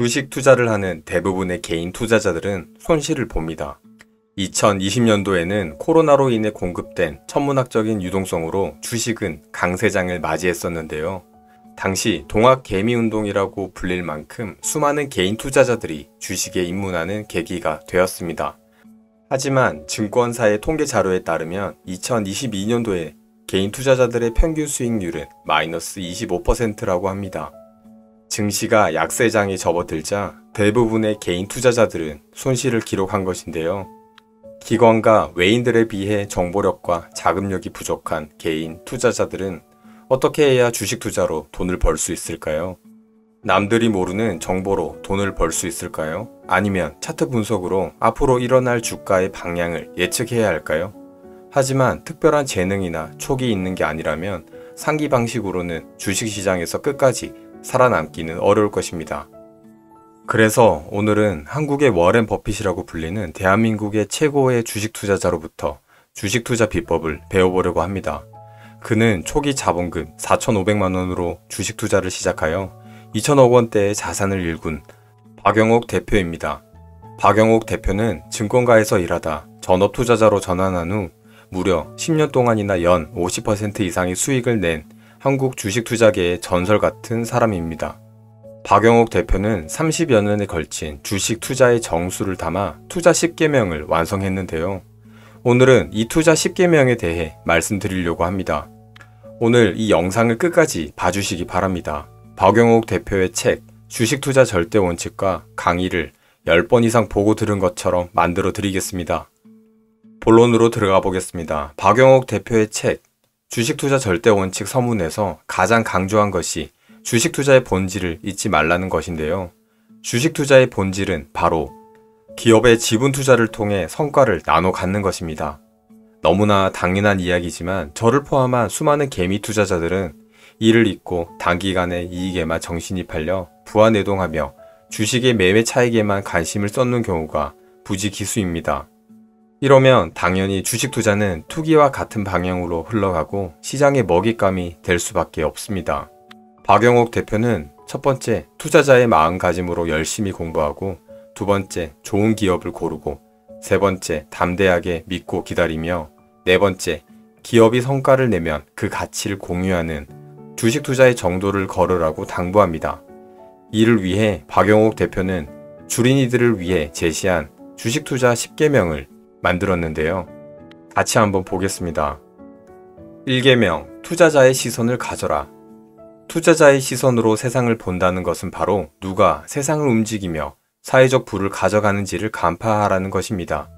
주식 투자를 하는 대부분의 개인 투자자들은 손실을 봅니다. 2020년도에는 코로나로 인해 공급된 천문학적인 유동성으로 주식은 강세장을 맞이했었는데요. 당시 동학개미운동이라고 불릴 만큼 수많은 개인 투자자들이 주식에 입문하는 계기가 되었습니다. 하지만 증권사의 통계 자료에 따르면 2022년도에 개인 투자자들의 평균 수익률은 마이너스 25%라고 합니다. 증시가 약세장에 접어들자 대부분의 개인 투자자들은 손실을 기록한 것인데요. 기관과 외인들에 비해 정보력과 자금력이 부족한 개인 투자자들은 어떻게 해야 주식 투자로 돈을 벌 수 있을까요? 남들이 모르는 정보로 돈을 벌 수 있을까요? 아니면 차트 분석으로 앞으로 일어날 주가의 방향을 예측해야 할까요? 하지만 특별한 재능이나 촉이 있는 게 아니라면 상기 방식으로는 주식시장에서 끝까지 살아남기는 어려울 것입니다. 그래서 오늘은 한국의 워렌 버핏이라고 불리는 대한민국의 최고의 주식 투자자로부터 주식 투자 비법을 배워보려고 합니다. 그는 초기 자본금 4,500만 원으로 주식 투자를 시작하여 2천억 원대의 자산을 일군 박영옥 대표입니다. 박영옥 대표는 증권가에서 일하다 전업 투자자로 전환한 후 무려 10년 동안이나 연 50% 이상의 수익을 낸 한국 주식 투자계의 전설 같은 사람입니다. 박영옥 대표는 30여 년에 걸친 주식 투자의 정수를 담아 투자 10계명을 완성했는데요. 오늘은 이 투자 10계명에 대해 말씀드리려고 합니다. 오늘 이 영상을 끝까지 봐주시기 바랍니다. 박영옥 대표의 책 주식 투자 절대 원칙과 강의를 10번 이상 보고 들은 것처럼 만들어 드리겠습니다. 본론으로 들어가 보겠습니다. 박영옥 대표의 책 주식 투자 절대 원칙 서문에서 가장 강조한 것이 주식 투자의 본질을 잊지 말라는 것인데요. 주식 투자의 본질은 바로 기업의 지분 투자를 통해 성과를 나눠 갖는 것입니다. 너무나 당연한 이야기지만 저를 포함한 수많은 개미 투자자들은 이를 잊고 단기간에 이익에만 정신이 팔려 부안해동하며 주식의 매매 차익에만 관심을 쏟는 경우가 부지기수입니다. 이러면 당연히 주식 투자는 투기와 같은 방향으로 흘러가고 시장의 먹잇감이 될 수밖에 없습니다. 박영옥 대표는 첫 번째, 투자자의 마음가짐으로 열심히 공부하고 두 번째, 좋은 기업을 고르고 세 번째, 담대하게 믿고 기다리며 네 번째, 기업이 성과를 내면 그 가치를 공유하는 주식 투자의 정도를 걸으라고 당부합니다. 이를 위해 박영옥 대표는 주린이들을 위해 제시한 주식 투자 10계명을 만들었는데요. 같이 한번 보겠습니다. 1계명, 투자자의 시선을 가져라. 투자자의 시선으로 세상을 본다는 것은 바로 누가 세상을 움직이며 사회적 부를 가져가는지를 간파하라는 것입니다.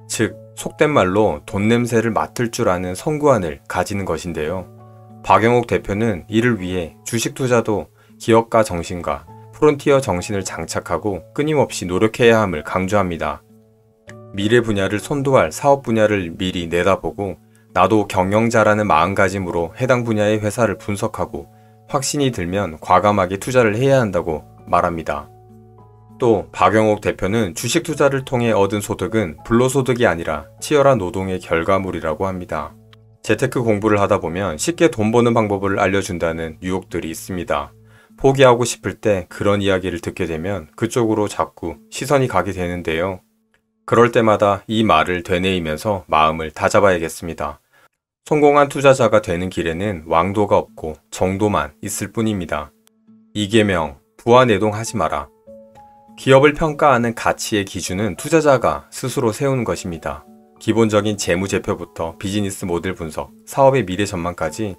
즉, 속된 말로 돈 냄새를 맡을 줄 아는 선구안을 가지는 것인데요. 박영옥 대표는 이를 위해 주식 투자도 기업가 정신과 프론티어 정신을 장착하고 끊임없이 노력해야 함을 강조합니다. 미래 분야를 선도할 사업 분야를 미리 내다보고 나도 경영자라는 마음가짐으로 해당 분야의 회사를 분석하고 확신이 들면 과감하게 투자를 해야 한다고 말합니다. 또 박영옥 대표는 주식 투자를 통해 얻은 소득은 불로소득이 아니라 치열한 노동의 결과물이라고 합니다. 재테크 공부를 하다 보면 쉽게 돈 버는 방법을 알려준다는 유혹들이 있습니다. 포기하고 싶을 때 그런 이야기를 듣게 되면 그쪽으로 자꾸 시선이 가게 되는데요. 그럴 때마다 이 말을 되뇌이면서 마음을 다잡아야겠습니다. 성공한 투자자가 되는 길에는 왕도가 없고 정도만 있을 뿐입니다. 2계명, 부안해동하지 마라. 기업을 평가하는 가치의 기준은 투자자가 스스로 세우는 것입니다. 기본적인 재무제표부터 비즈니스 모델 분석, 사업의 미래 전망까지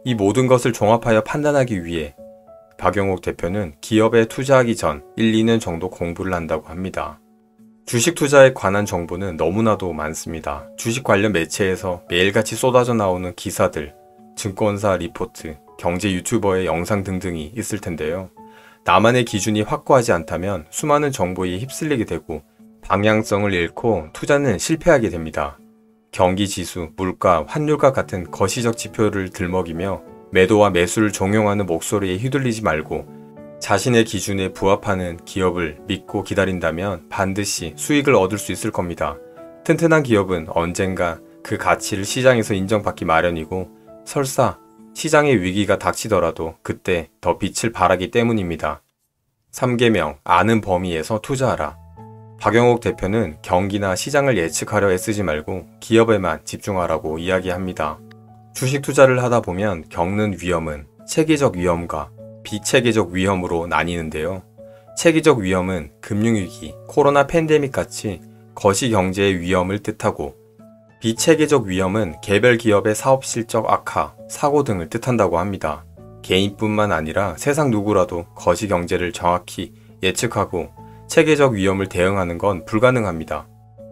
이 모든 것을 종합하여 판단하기 위해 박영옥 대표는 기업에 투자하기 전 1, 2년 정도 공부를 한다고 합니다. 주식 투자에 관한 정보는 너무나도 많습니다. 주식 관련 매체에서 매일같이 쏟아져 나오는 기사들, 증권사 리포트, 경제 유튜버의 영상 등등이 있을 텐데요. 나만의 기준이 확고하지 않다면 수많은 정보에 휩쓸리게 되고 방향성을 잃고 투자는 실패하게 됩니다. 경기지수, 물가, 환율과 같은 거시적 지표를 들먹이며 매도와 매수를 종용하는 목소리에 휘둘리지 말고 자신의 기준에 부합하는 기업을 믿고 기다린다면 반드시 수익을 얻을 수 있을 겁니다. 튼튼한 기업은 언젠가 그 가치를 시장에서 인정받기 마련이고 설사 시장의 위기가 닥치더라도 그때 더 빛을 발하기 때문입니다. 3계명, 아는 범위에서 투자하라. 박영욱 대표는 경기나 시장을 예측하려 애쓰지 말고 기업에만 집중하라고 이야기합니다. 주식 투자를 하다 보면 겪는 위험은 체계적 위험과 비체계적 위험으로 나뉘는데요. 체계적 위험은 금융위기, 코로나 팬데믹 같이 거시경제의 위험을 뜻하고, 비체계적 위험은 개별 기업의 사업 실적 악화, 사고 등을 뜻한다고 합니다. 개인뿐만 아니라 세상 누구라도 거시경제를 정확히 예측하고 체계적 위험을 대응하는 건 불가능합니다.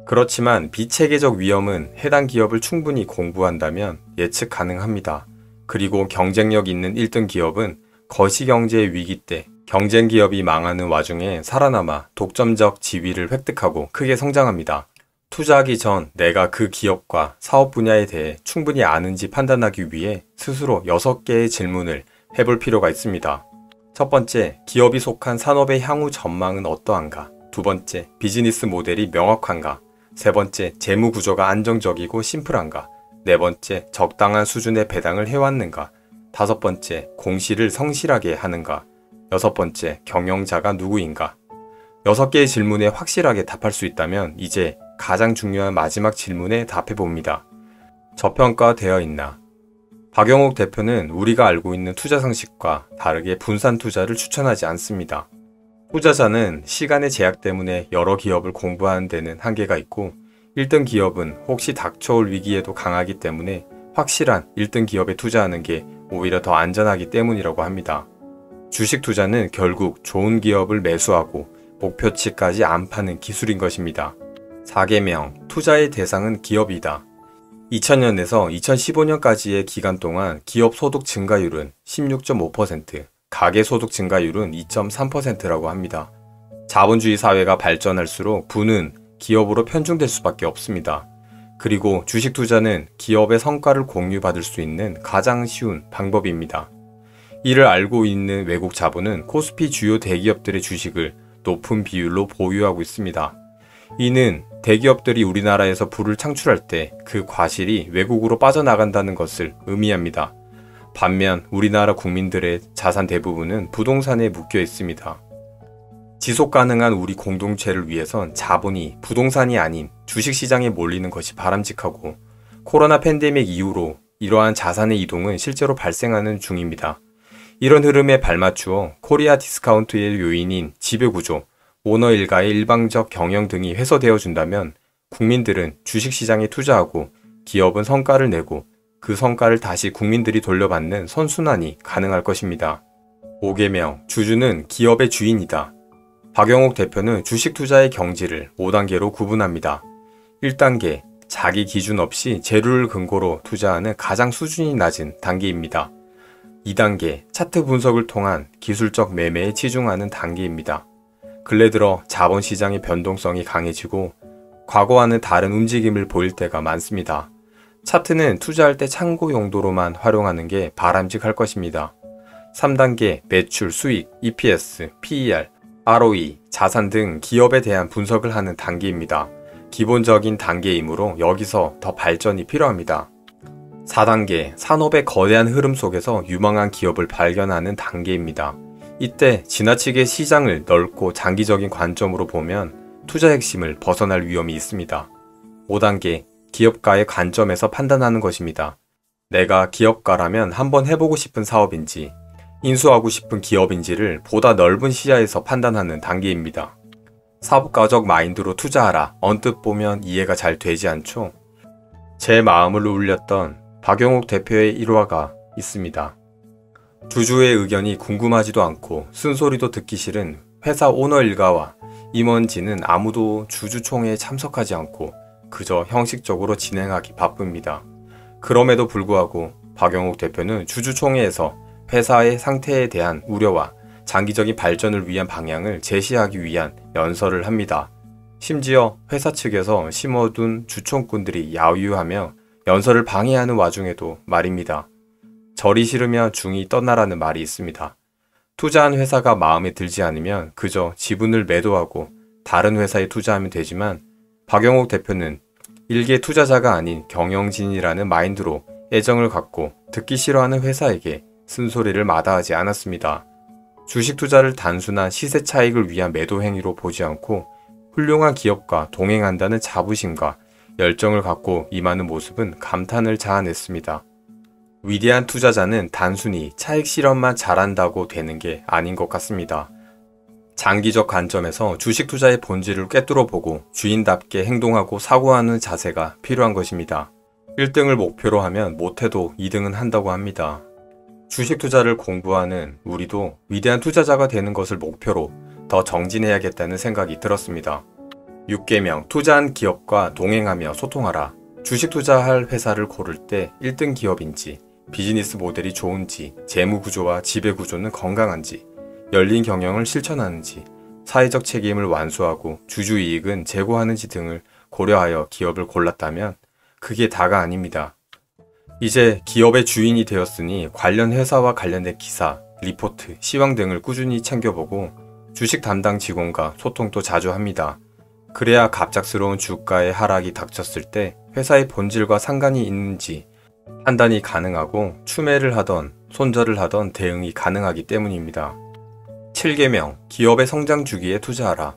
그렇지만 비체계적 위험은 해당 기업을 충분히 공부한다면 예측 가능합니다. 그리고 경쟁력 있는 1등 기업은 거시경제의 위기 때 경쟁 기업이 망하는 와중에 살아남아 독점적 지위를 획득하고 크게 성장합니다. 투자하기 전 내가 그 기업과 사업 분야에 대해 충분히 아는지 판단하기 위해 스스로 6개의 질문을 해볼 필요가 있습니다. 첫 번째, 기업이 속한 산업의 향후 전망은 어떠한가? 두 번째, 비즈니스 모델이 명확한가? 세 번째, 재무 구조가 안정적이고 심플한가? 네 번째, 적당한 수준의 배당을 해왔는가? 다섯 번째, 공시를 성실하게 하는가? 여섯 번째, 경영자가 누구인가? 6개의 질문에 확실하게 답할 수 있다면 이제 가장 중요한 마지막 질문에 답해봅니다. 저평가되어 있나? 박영욱 대표는 우리가 알고 있는 투자 상식과 다르게 분산 투자를 추천하지 않습니다. 투자자는 시간의 제약 때문에 여러 기업을 공부하는 데는 한계가 있고, 1등 기업은 혹시 닥쳐올 위기에도 강하기 때문에 확실한 1등 기업에 투자하는 게 오히려 더 안전하기 때문이라고 합니다. 주식 투자는 결국 좋은 기업을 매수하고 목표치까지 안 파는 기술인 것입니다. 4계명, 투자의 대상은 기업이다. 2000년에서 2015년까지의 기간 동안 기업 소득 증가율은 16.5%, 가계 소득 증가율은 2.3%라고 합니다. 자본주의 사회가 발전할수록 부는 기업으로 편중될 수밖에 없습니다. 그리고 주식 투자는 기업의 성과를 공유받을 수 있는 가장 쉬운 방법입니다. 이를 알고 있는 외국 자본은 코스피 주요 대기업들의 주식을 높은 비율로 보유하고 있습니다. 이는 대기업들이 우리나라에서 부를 창출할 때 그 과실이 외국으로 빠져나간다는 것을 의미합니다. 반면 우리나라 국민들의 자산 대부분은 부동산에 묶여 있습니다. 지속 가능한 우리 공동체를 위해선 자본이 부동산이 아닌 주식시장에 몰리는 것이 바람직하고, 코로나 팬데믹 이후로 이러한 자산의 이동은 실제로 발생하는 중입니다. 이런 흐름에 발맞추어 코리아 디스카운트의 요인인 지배구조, 오너 일가의 일방적 경영 등이 해소되어 준다면 국민들은 주식시장에 투자하고 기업은 성과를 내고 그 성과를 다시 국민들이 돌려받는 선순환이 가능할 것입니다. 5계명, 주주는 기업의 주인이다. 박영욱 대표는 주식 투자의 경지를 5단계로 구분합니다. 1단계, 자기 기준 없이 재료를 근거로 투자하는 가장 수준이 낮은 단계입니다. 2단계, 차트 분석을 통한 기술적 매매에 치중하는 단계입니다. 근래 들어 자본시장의 변동성이 강해지고 과거와는 다른 움직임을 보일 때가 많습니다. 차트는 투자할 때 참고 용도로만 활용하는 게 바람직할 것입니다. 3단계, 매출, 수익, EPS, PER, ROE, 자산 등 기업에 대한 분석을 하는 단계입니다. 기본적인 단계이므로 여기서 더 발전이 필요합니다. 4단계, 산업의 거대한 흐름 속에서 유망한 기업을 발견하는 단계입니다. 이때 지나치게 시장을 넓고 장기적인 관점으로 보면 투자 핵심을 벗어날 위험이 있습니다. 5단계, 기업가의 관점에서 판단하는 것입니다. 내가 기업가라면 한번 해보고 싶은 사업인지, 인수하고 싶은 기업인지를 보다 넓은 시야에서 판단하는 단계입니다. 사업가적 마인드로 투자하라. 언뜻 보면 이해가 잘 되지 않죠? 제 마음을 울렸던 박영욱 대표의 일화가 있습니다. 주주의 의견이 궁금하지도 않고 쓴소리도 듣기 싫은 회사 오너 일가와 임원진은 아무도 주주총회에 참석하지 않고 그저 형식적으로 진행하기 바쁩니다. 그럼에도 불구하고 박영욱 대표는 주주총회에서 회사의 상태에 대한 우려와 장기적인 발전을 위한 방향을 제시하기 위한 연설을 합니다. 심지어 회사 측에서 심어둔 주총꾼들이 야유하며 연설을 방해하는 와중에도 말입니다. 절이 싫으면 중이 떠나라는 말이 있습니다. 투자한 회사가 마음에 들지 않으면 그저 지분을 매도하고 다른 회사에 투자하면 되지만 박영욱 대표는 일개 투자자가 아닌 경영진이라는 마인드로 애정을 갖고 듣기 싫어하는 회사에게 쓴소리를 마다하지 않았습니다. 주식 투자를 단순한 시세 차익을 위한 매도 행위로 보지 않고 훌륭한 기업과 동행한다는 자부심과 열정을 갖고 임하는 모습은 감탄을 자아냈습니다. 위대한 투자자는 단순히 차익 실현만 잘한다고 되는 게 아닌 것 같습니다. 장기적 관점에서 주식 투자의 본질을 꿰뚫어 보고 주인답게 행동하고 사고하는 자세가 필요한 것입니다. 1등을 목표로 하면 못해도 2등은 한다고 합니다. 주식 투자를 공부하는 우리도 위대한 투자자가 되는 것을 목표로 더 정진해야겠다는 생각이 들었습니다. 6계명 투자한 기업과 동행하며 소통하라. 주식 투자할 회사를 고를 때 1등 기업인지, 비즈니스 모델이 좋은지, 재무 구조와 지배 구조는 건강한지, 열린 경영을 실천하는지, 사회적 책임을 완수하고 주주 이익은 제고하는지 등을 고려하여 기업을 골랐다면 그게 다가 아닙니다. 이제 기업의 주인이 되었으니 관련 회사와 관련된 기사, 리포트, 시황 등을 꾸준히 챙겨보고 주식 담당 직원과 소통도 자주 합니다. 그래야 갑작스러운 주가의 하락이 닥쳤을 때 회사의 본질과 상관이 있는지 판단이 가능하고 추매를 하던 손절을 하던 대응이 가능하기 때문입니다. 7계명 기업의 성장 주기에 투자하라.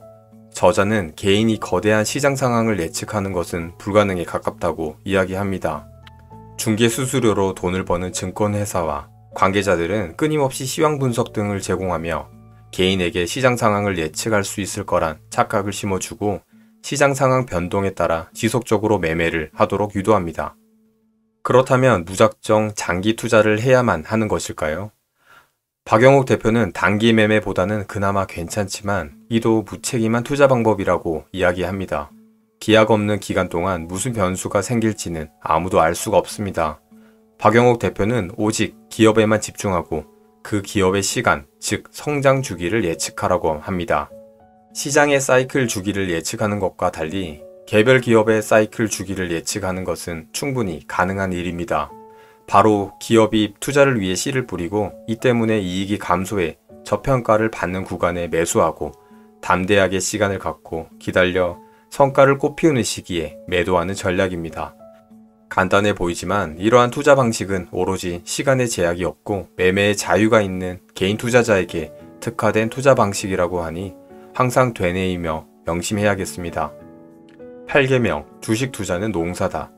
저자는 개인이 거대한 시장 상황을 예측하는 것은 불가능에 가깝다고 이야기합니다. 중개 수수료로 돈을 버는 증권회사와 관계자들은 끊임없이 시황 분석 등을 제공하며 개인에게 시장 상황을 예측할 수 있을 거란 착각을 심어주고 시장 상황 변동에 따라 지속적으로 매매를 하도록 유도합니다. 그렇다면 무작정 장기 투자를 해야만 하는 것일까요? 박영욱 대표는 단기 매매보다는 그나마 괜찮지만 이도 무책임한 투자 방법이라고 이야기합니다. 기약 없는 기간 동안 무슨 변수가 생길지는 아무도 알 수가 없습니다. 박영욱 대표는 오직 기업에만 집중하고 그 기업의 시간, 즉 성장 주기를 예측하라고 합니다. 시장의 사이클 주기를 예측하는 것과 달리 개별 기업의 사이클 주기를 예측하는 것은 충분히 가능한 일입니다. 바로 기업이 투자를 위해 씨를 뿌리고 이 때문에 이익이 감소해 저평가를 받는 구간에 매수하고 담대하게 시간을 갖고 기다려 성과를 꽃피우는 시기에 매도하는 전략입니다. 간단해 보이지만 이러한 투자 방식은 오로지 시간의 제약이 없고 매매의 자유가 있는 개인 투자자에게 특화된 투자 방식이라고 하니 항상 되뇌이며 명심해야겠습니다. 8계명 주식 투자는 농사다.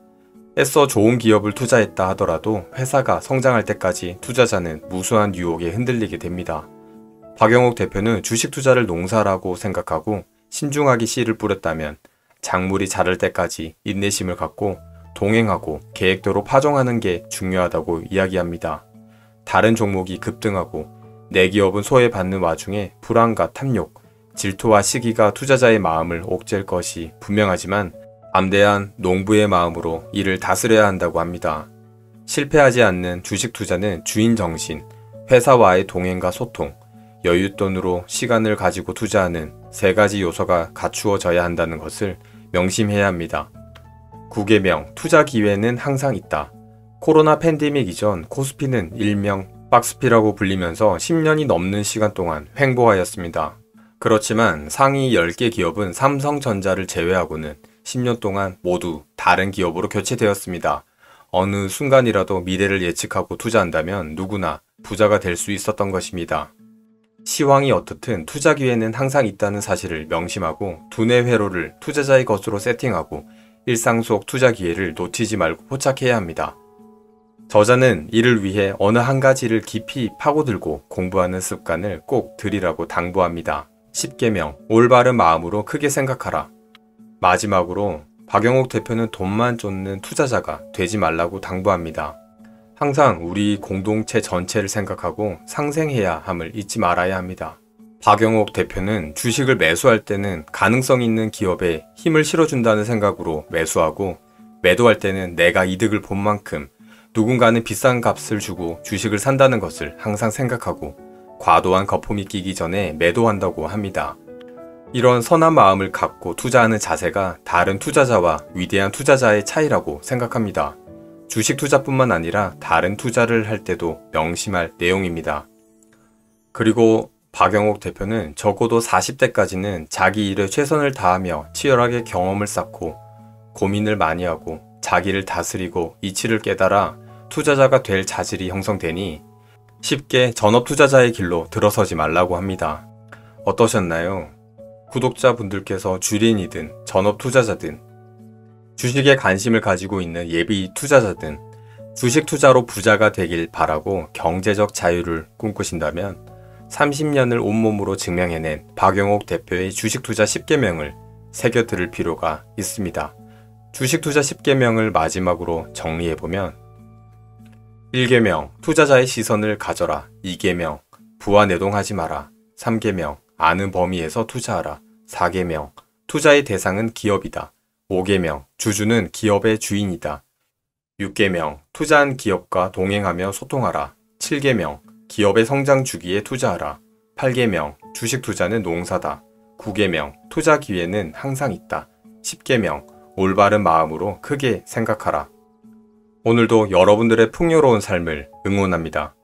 애써 좋은 기업을 투자했다 하더라도 회사가 성장할 때까지 투자자는 무수한 유혹에 흔들리게 됩니다. 박영욱 대표는 주식 투자를 농사라고 생각하고 신중하게 씨를 뿌렸다면 작물이 자랄 때까지 인내심을 갖고 동행하고 계획대로 파종하는 게 중요하다고 이야기합니다. 다른 종목이 급등하고 내 기업은 소외받는 와중에 불안과 탐욕, 질투와 시기가 투자자의 마음을 옥죄일 것이 분명하지만 담대한 농부의 마음으로 이를 다스려야 한다고 합니다. 실패하지 않는 주식 투자는 주인 정신, 회사와의 동행과 소통, 여윳돈으로 시간을 가지고 투자하는 세 가지 요소가 갖추어져야 한다는 것을 명심해야 합니다. 9계명 투자 기회는 항상 있다. 코로나 팬데믹 이전 코스피는 일명 박스피라고 불리면서 10년이 넘는 시간 동안 횡보하였습니다. 그렇지만 상위 10개 기업은 삼성전자를 제외하고는 10년 동안 모두 다른 기업으로 교체되었습니다. 어느 순간이라도 미래를 예측하고 투자한다면 누구나 부자가 될 수 있었던 것입니다. 시황이 어떻든 투자 기회는 항상 있다는 사실을 명심하고 두뇌 회로를 투자자의 것으로 세팅하고 일상 속 투자 기회를 놓치지 말고 포착해야 합니다. 저자는 이를 위해 어느 한 가지를 깊이 파고들고 공부하는 습관을 꼭 들이라고 당부합니다. 10계명 올바른 마음으로 크게 생각하라. 마지막으로 박영욱 대표는 돈만 쫓는 투자자가 되지 말라고 당부합니다. 항상 우리 공동체 전체를 생각하고 상생해야 함을 잊지 말아야 합니다. 박영욱 대표는 주식을 매수할 때는 가능성 있는 기업에 힘을 실어준다는 생각으로 매수하고 매도할 때는 내가 이득을 본 만큼 누군가는 비싼 값을 주고 주식을 산다는 것을 항상 생각하고 과도한 거품이 끼기 전에 매도한다고 합니다. 이런 선한 마음을 갖고 투자하는 자세가 다른 투자자와 위대한 투자자의 차이라고 생각합니다. 주식 투자뿐만 아니라 다른 투자를 할 때도 명심할 내용입니다. 그리고 박영욱 대표는 적어도 40대까지는 자기 일에 최선을 다하며 치열하게 경험을 쌓고 고민을 많이 하고 자기를 다스리고 이치를 깨달아 투자자가 될 자질이 형성되니 쉽게 전업 투자자의 길로 들어서지 말라고 합니다. 어떠셨나요? 구독자분들께서 주린이든 전업 투자자든 주식에 관심을 가지고 있는 예비 투자자든 주식 투자로 부자가 되길 바라고 경제적 자유를 꿈꾸신다면 30년을 온몸으로 증명해낸 박영옥 대표의 주식 투자 10계명을 새겨들을 필요가 있습니다. 주식 투자 10계명을 마지막으로 정리해보면 1계명 투자자의 시선을 가져라. 2계명 부하내동하지 마라. 3계명 아는 범위에서 투자하라. 4계명 투자의 대상은 기업이다. 5계명 주주는 기업의 주인이다. 6계명 투자한 기업과 동행하며 소통하라. 7계명 기업의 성장 주기에 투자하라. 8계명 주식 투자는 농사다. 9계명 투자 기회는 항상 있다. 10계명 올바른 마음으로 크게 생각하라. 오늘도 여러분들의 풍요로운 삶을 응원합니다.